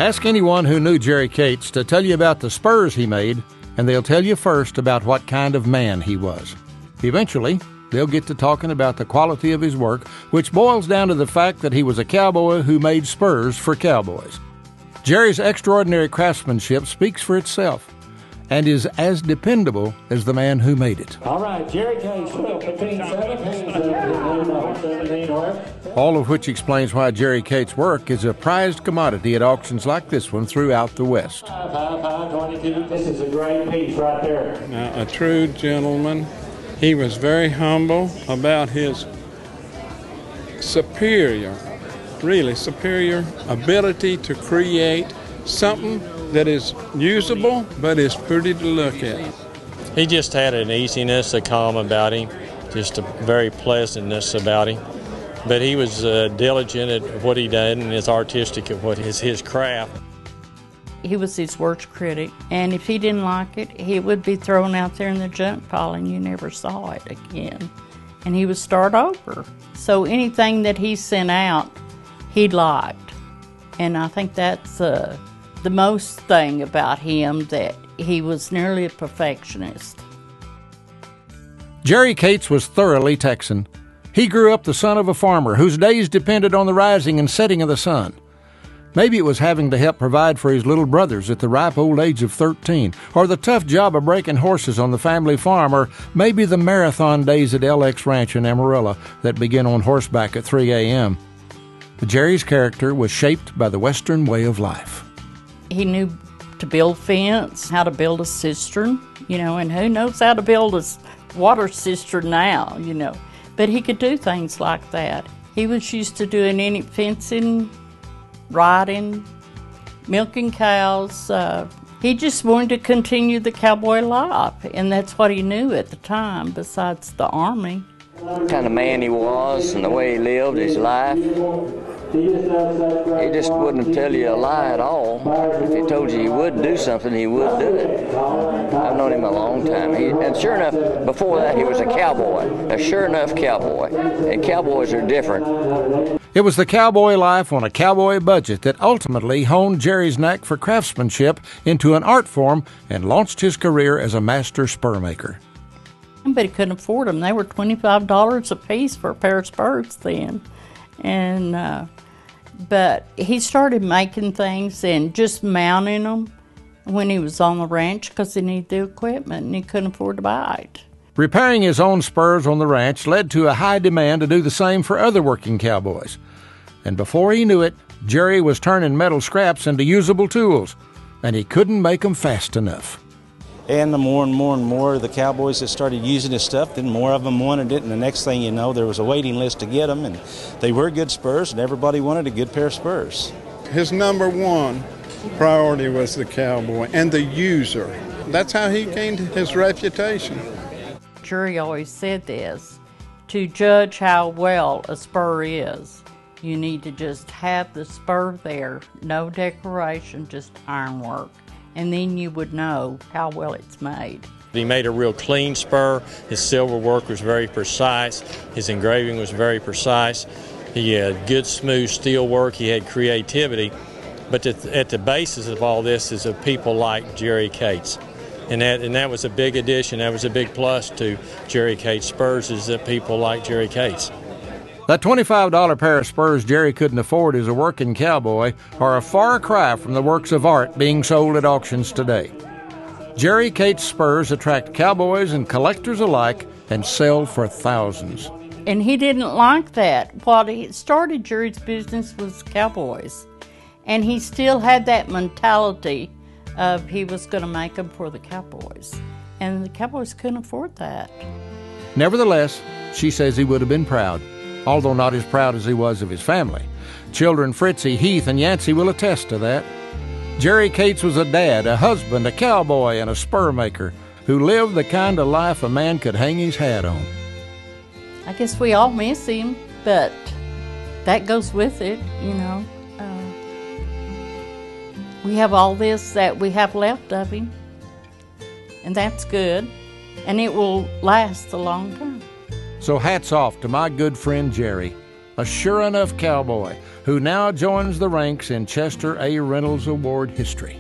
Ask anyone who knew Jerry Cates to tell you about the spurs he made, and they'll tell you first about what kind of man he was. Eventually, they'll get to talking about the quality of his work, which boils down to the fact that he was a cowboy who made spurs for cowboys. Jerry's extraordinary craftsmanship speaks for itself and is as dependable as the man who made it. All right, Jerry Cates, 15, 17 All of which explains why Jerry Cates' work is a prized commodity at auctions like this one throughout the West. 22. This is a great piece right there. Now, a true gentleman. He was very humble about his superior ability to create something that is usable but is pretty to look at. He just had an easiness, a calm about him, just a very pleasantness about him. But he was diligent at what he did and is artistic at what is his craft. He was his worst critic, and if he didn't like it, he would be thrown out there in the junk pile and you never saw it again. And he would start over. So anything that he sent out, he liked. And I think that's the most thing about him, that he was nearly a perfectionist. Jerry Cates was thoroughly Texan. He grew up the son of a farmer whose days depended on the rising and setting of the sun. Maybe it was having to help provide for his little brothers at the ripe old age of 13, or the tough job of breaking horses on the family farm, or maybe the marathon days at LX Ranch in Amarillo that began on horseback at 3 a.m. Jerry's character was shaped by the Western way of life. He knew to build fence, how to build a cistern, and who knows how to build a water cistern now, But he could do things like that. He was used to doing any fencing, riding, milking cows. He just wanted to continue the cowboy life, and that's what he knew at the time, besides the Army. What kind of man he was and the way he lived his life. He just wouldn't tell you a lie at all. If he told you he would do something, he would do it. I've known him a long time. And sure enough, before that, he was a cowboy, a sure enough cowboy. And cowboys are different. It was the cowboy life on a cowboy budget that ultimately honed Jerry's knack for craftsmanship into an art form and launched his career as a master spur maker. But he couldn't afford them. They were $25 a piece for a pair of spurs then. But he started making things and just mounting them when he was on the ranch because he needed the equipment and he couldn't afford to buy it. Repairing his own spurs on the ranch led to a high demand to do the same for other working cowboys. And before he knew it, Jerry was turning metal scraps into usable tools, and he couldn't make them fast enough. And the more and more the cowboys that started using his stuff, then more of them wanted it, and the next thing you know, there was a waiting list to get them, and they were good spurs, and everybody wanted a good pair of spurs. His number one priority was the cowboy and the user. That's how he gained his reputation. Jerry always said this: to judge how well a spur is, you need to just have the spur there, no decoration, just ironwork. And then you would know how well it's made. He made a real clean spur. His silver work was very precise. His engraving was very precise. He had good, smooth steel work. He had creativity. But at the basis of all this is of people like Jerry Cates. And that was a big addition. That was a big plus to Jerry Cates spurs, is that people like Jerry Cates. That $25 pair of spurs Jerry couldn't afford as a working cowboy are a far cry from the works of art being sold at auctions today. Jerry Cates spurs attract cowboys and collectors alike and sell for thousands. And he didn't like that. What he started Jerry's business was cowboys. And he still had that mentality of he was going to make them for the cowboys. And the cowboys couldn't afford that. Nevertheless, she says he would have been proud, although not as proud as he was of his family. Children Fritzy, Heath, and Yancey will attest to that. Jerry Cates was a dad, a husband, a cowboy, and a spur maker who lived the kind of life a man could hang his hat on. I guess we all miss him, but that goes with it, we have all this that we have left of him, and that's good, and it will last a long time. So hats off to my good friend Jerry, a sure enough cowboy who now joins the ranks in Chester A. Reynolds Award history.